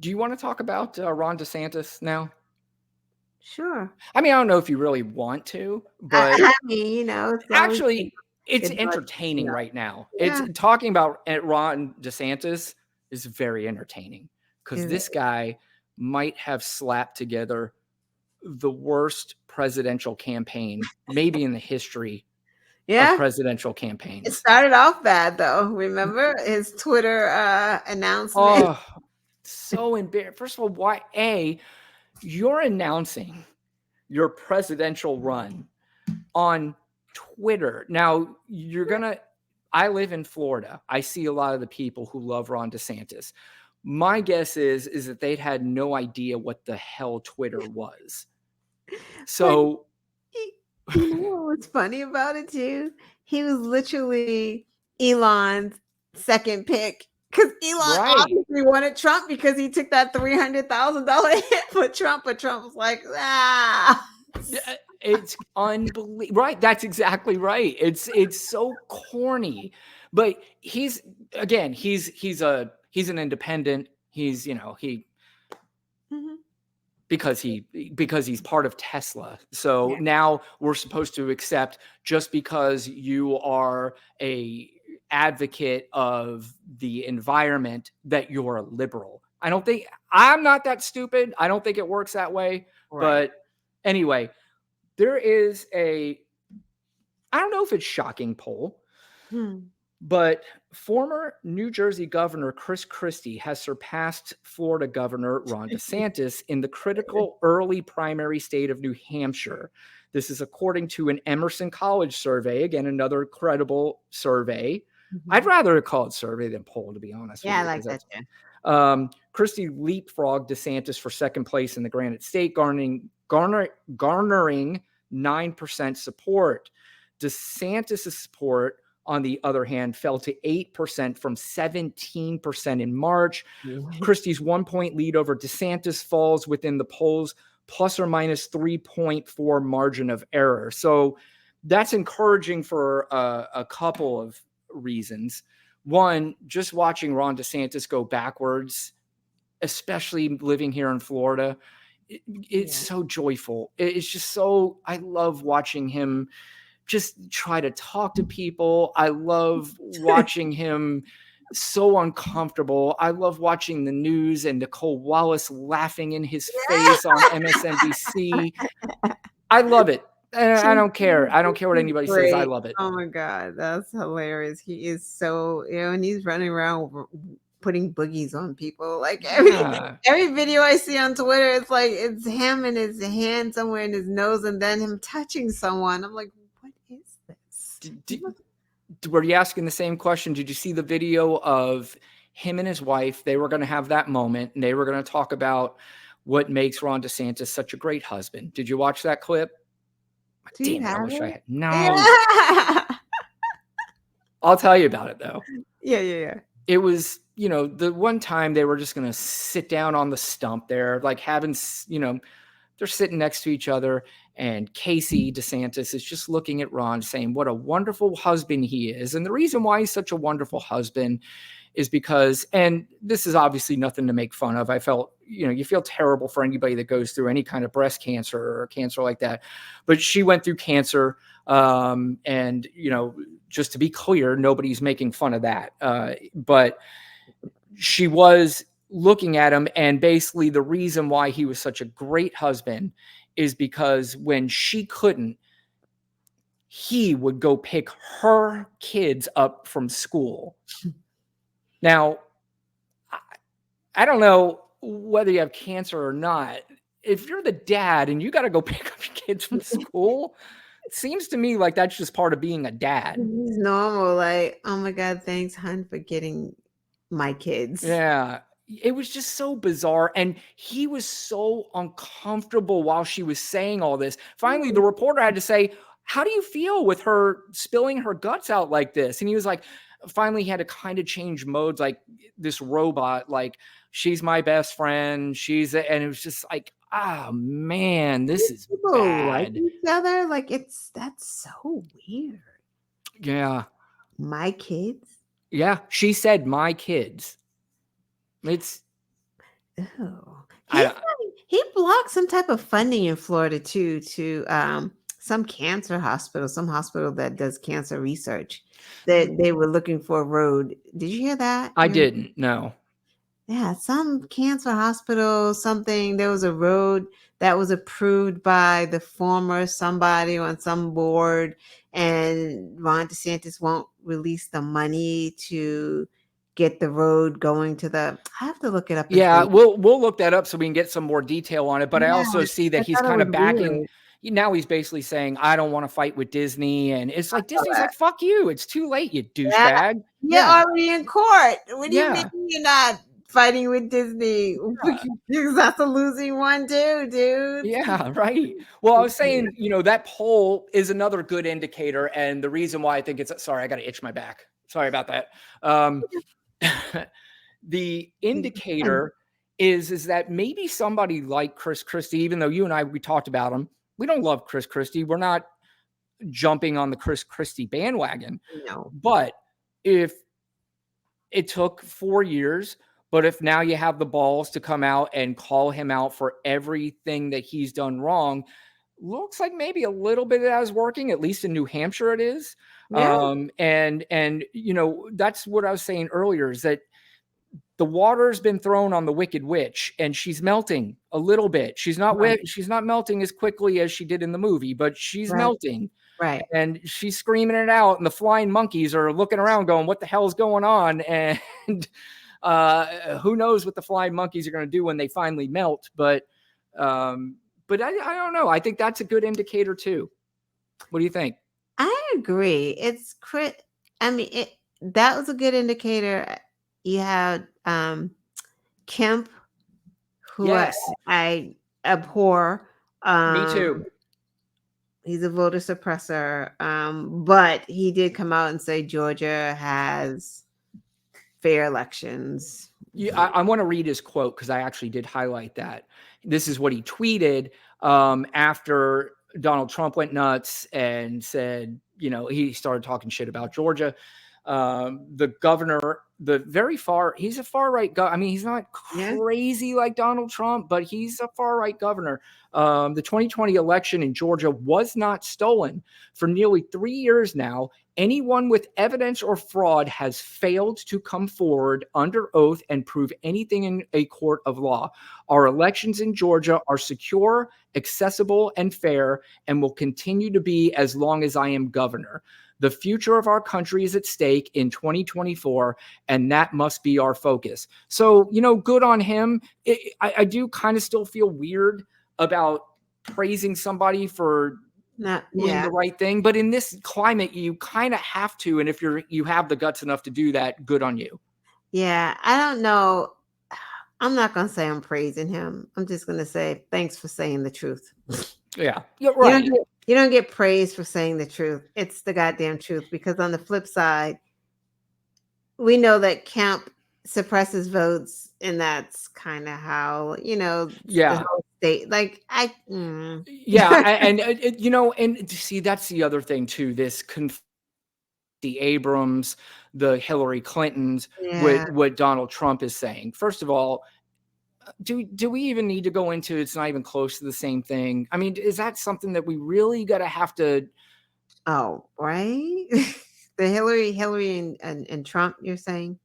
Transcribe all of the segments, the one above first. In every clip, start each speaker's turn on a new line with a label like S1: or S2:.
S1: Do you want to talk about Ron DeSantis now?
S2: Sure.
S1: I mean, I don't know if you really want to,
S2: I,
S1: but
S2: I mean, it's always
S1: actually, it's
S2: good budget,
S1: entertaining right now. It's
S2: Yeah.
S1: talking about Ron DeSantis is very entertaining because
S2: Is
S1: this
S2: it?
S1: guy might have slapped together the worst presidential campaign, maybe in the history of
S2: Yeah.
S1: presidential
S2: It
S1: campaigns.
S2: started off bad though. Remember his Twitter announcement?
S1: Oh, so embarrassing. First of all, why you're announcing your presidential run on Twitter. Now, I live in Florida. I see a lot of the people who love Ron DeSantis. My guess is that they'd had no idea what the hell Twitter was.
S2: But
S1: So,
S2: you know what's funny about it too? He was literally Elon's second pick because Elon
S1: right.
S2: obviously wanted Trump because he took that $300,000 hit for Trump, but Trump was like, ah.
S1: It's unbelievable. Right, that's exactly right. It's so corny. But he's an independent. He's,
S2: Mhm.
S1: because he's part of Tesla. So
S2: Yeah.
S1: now we're supposed to accept just because you are a advocate of the environment that you're a liberal. I'm not that stupid. I don't think it works that way.
S2: Right.
S1: But anyway, there is I don't know if it's shocking poll,
S2: Hmm.
S1: but former New Jersey Governor Chris Christie has surpassed Florida Governor Ron DeSantis in the critical early primary state of New Hampshire. This is according to an Emerson College survey. Again, another credible survey. I'd
S2: Mhm.
S1: rather call it survey than poll, to be honest with
S2: Yeah, I
S1: you,
S2: like
S1: because
S2: that
S1: that's
S2: too.
S1: Christie leapfrogged DeSantis for second place in the Granite State, garnering 9% support. DeSantis' support, on the other hand, fell to 8% from 17% in March.
S2: What?
S1: Christie's 1 point lead over DeSantis falls within the polls plus or minus 3.4 margin of error. So that's encouraging for a couple of reasons. One, just watching Ron DeSantis go backwards, especially living here in Florida, it's
S2: Yeah.
S1: so joyful. It's just so, I love watching him just try to talk to people. I love watching him so uncomfortable. I love watching the news and Nicole Wallace laughing in his face on MSNBC. I love it. I don't care. I don't care what
S2: She's
S1: anybody says. I
S2: great.
S1: love it.
S2: Oh my god, that's hilarious. He is so, and he's running around putting boogies on people. Like
S1: Yeah.
S2: every video I see on Twitter, it's like it's him and his hand somewhere in his nose, and then him touching someone. I'm like, what is this?
S1: Were you asking the same question? Did you see the video of him and his wife? They were going to have that moment and they were going to talk about what makes Ron DeSantis such a great husband. Did you watch that clip?
S2: Do you
S1: Damn it. I
S2: have
S1: wish I
S2: it?
S1: had. No,
S2: Yeah.
S1: I'll tell you about it though.
S2: Yeah, yeah, yeah.
S1: It was, the one time they were just going to sit down on the stump there, like having, they're sitting next to each other. And Casey DeSantis is just looking at Ron saying what a wonderful husband he is. And the reason why he's such a wonderful husband is because, and this is obviously nothing to make fun of. I felt, you feel terrible for anybody that goes through any kind of breast cancer or cancer like that. But she went through cancer. And, just to be clear, nobody's making fun of that. But she was looking at him, and basically the reason why he was such a great husband is because when she couldn't, he would go pick her kids up from school. Now, I don't know whether you have cancer or not. If you're the dad and you got to go pick up your kids from school, it seems to me like that's just part of being a dad.
S2: It's normal. Like, oh my god, thanks, hun, for getting my kids.
S1: Yeah. It was just so bizarre. And he was so uncomfortable while she was saying all this. Finally, the reporter had to say, how do you feel with her spilling her guts out like this? And he was like, finally, he had to kind of change modes, like this robot, like, she's my best friend. And it was just like, oh man, this is
S2: People like
S1: bad.
S2: each other. Like that's so weird.
S1: Yeah.
S2: My kids.
S1: Yeah. She said, my kids. It's
S2: Oh,
S1: I don't.
S2: he blocked some type of funding in Florida too to some cancer hospital, some hospital that does cancer research. That they were looking for a road. Did you hear that?
S1: I didn't. No.
S2: Yeah, some cancer hospital, something. There was a road that was approved by the former somebody on some board, and Ron DeSantis won't release the money to get the road going to the. I have to look it up and
S1: Yeah,
S2: see.
S1: we'll look that up so we can get some more detail on it. But I
S2: Yeah,
S1: also see that
S2: I
S1: he's
S2: thought it
S1: kind
S2: was
S1: of backing.
S2: weird.
S1: Now he's basically saying, "I don't want to fight with Disney," and it's like
S2: So
S1: Disney's like, "Fuck you! It's too late, you
S2: yeah,
S1: douchebag."
S2: you're
S1: Yeah,
S2: already in court. What do you mean
S1: yeah,
S2: you're not fighting with Disney?
S1: yeah,
S2: Because that's a losing one too, dude.
S1: yeah. Right. Well, I was saying, that poll is another good indicator, and the reason why I think it's sorry, I got to itch my back. Sorry about that. Um, the indicator is that maybe somebody like Chris Christie, even though you and I we talked about him, we don't love Chris Christie. We're not jumping on the Chris Christie bandwagon.
S2: No.
S1: But if it took 4 years, but if now you have the balls to come out and call him out for everything that he's done wrong, looks like maybe a little bit of that is working. At least in New Hampshire, it is.
S2: Yeah,
S1: And that's what I was saying earlier is that the water's been thrown on the wicked witch and she's melting a little bit.
S2: right,
S1: She's not melting as quickly as she did in the movie, but she's
S2: right,
S1: melting
S2: right.
S1: and she's screaming it out and the flying monkeys are looking around going, what the hell's going on? And who knows what the flying monkeys are going to do when they finally melt. But I don't know. I think that's a good indicator too. What do you think?
S2: I agree. It's crit. I mean, that was a good indicator. You had Kemp, who
S1: Yes,
S2: I abhor.
S1: me too.
S2: He's a voter suppressor. But he did come out and say Georgia has fair elections.
S1: Yeah, I want to read his quote because I actually did highlight that. This is what he tweeted after Donald Trump went nuts and said, he started talking shit about Georgia. The governor, he's a far right I mean, he's not
S2: Yeah,
S1: crazy like Donald Trump, but he's a far right governor. The 2020 election in Georgia was not stolen. For nearly 3 years now, anyone with evidence or fraud has failed to come forward under oath and prove anything in a court of law. Our elections in Georgia are secure, accessible, and fair, and will continue to be as long as I am governor. The future of our country is at stake in 2024, and that must be our focus. So, good on him. I do kind of still feel weird about praising somebody for
S2: not
S1: doing
S2: yeah.
S1: the right thing, but in this climate, you kind of have to. And if you have the guts enough to do that, good on you.
S2: Yeah, I don't know. I'm not gonna say I'm praising him. I'm just gonna say thanks for saying the truth.
S1: Yeah, you're
S2: You don't
S1: right.
S2: get praise for saying the truth. It's the goddamn truth. Because on the flip side, we know that Kemp suppresses votes, and that's kind of how the
S1: Yeah,
S2: whole state. Like
S1: yeah, and see, that's the other thing too. The Abrams, the Hillary Clintons,
S2: yeah.
S1: what Donald Trump is saying. First of all, do we even need to go into it's not even close to the same thing? I mean, is that something that we really got to have to
S2: Oh, right. The Hillary and Trump. You're saying?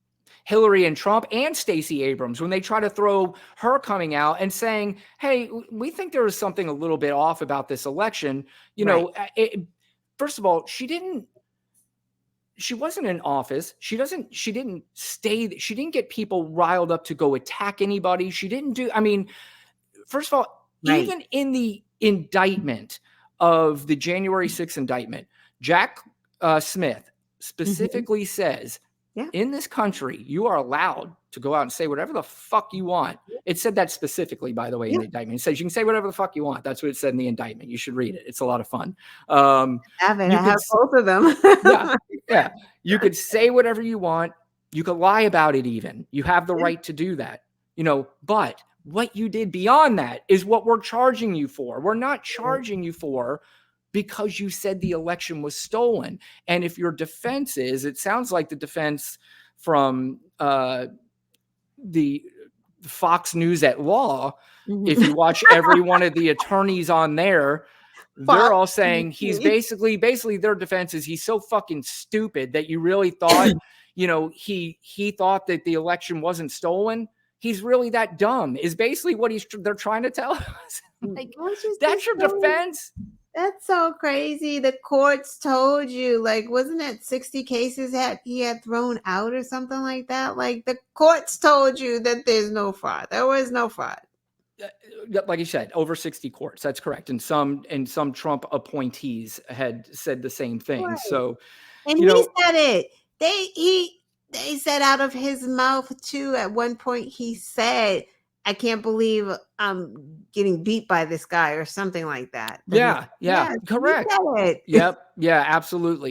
S1: Hillary and Trump and Stacey Abrams when they try to throw her coming out and saying, "Hey, we think there was something a little bit off about this election."
S2: Right.
S1: First of all, she wasn't in office. She didn't get people riled up to go attack anybody. She didn't do, I mean, first of all,
S2: Right.
S1: even in the indictment of the January 6th indictment, Jack Smith
S2: Mhm.
S1: specifically says,
S2: Yeah.
S1: in this country, you are allowed to go out and say whatever the fuck you want. It said that specifically, by the way, in
S2: Yeah.
S1: the indictment. It says you can say whatever the fuck you want. That's what it said in the indictment. You should read it. It's a lot of fun.
S2: Have it.
S1: You
S2: I
S1: could
S2: have both of them.
S1: yeah, yeah. You could say whatever you want. You could lie about it even. You have the
S2: Yeah.
S1: right to do that. But what you did beyond that is what we're charging you for. We're not charging you for because you said the election was stolen. And if your defense is, it sounds like the defense from the Fox News at Law, if
S2: Mhm.
S1: you watch every one of the attorneys on there, they're
S2: Fox
S1: all saying he's
S2: TV.
S1: basically their defense is he's so fucking stupid that you really thought, he thought that the election wasn't stolen. He's really that dumb is basically what they're trying to tell us. Like,
S2: Which is
S1: that's
S2: just
S1: your
S2: so
S1: defense?
S2: that's so crazy. The courts told you, like, wasn't it 60 cases that he had thrown out or something like that? Like, the courts told you that there's no fraud. There was no fraud.
S1: Like you said, over 60 courts. That's correct. And some Trump appointees had said the same thing.
S2: Right.
S1: So,
S2: And
S1: you
S2: he
S1: know,
S2: said it. They said out of his mouth too. At one point, he said, "I can't believe I'm getting beat by this guy," or something like that. That he,
S1: yeah,
S2: yeah, he
S1: correct.
S2: said it.
S1: Yep. Yeah, absolutely.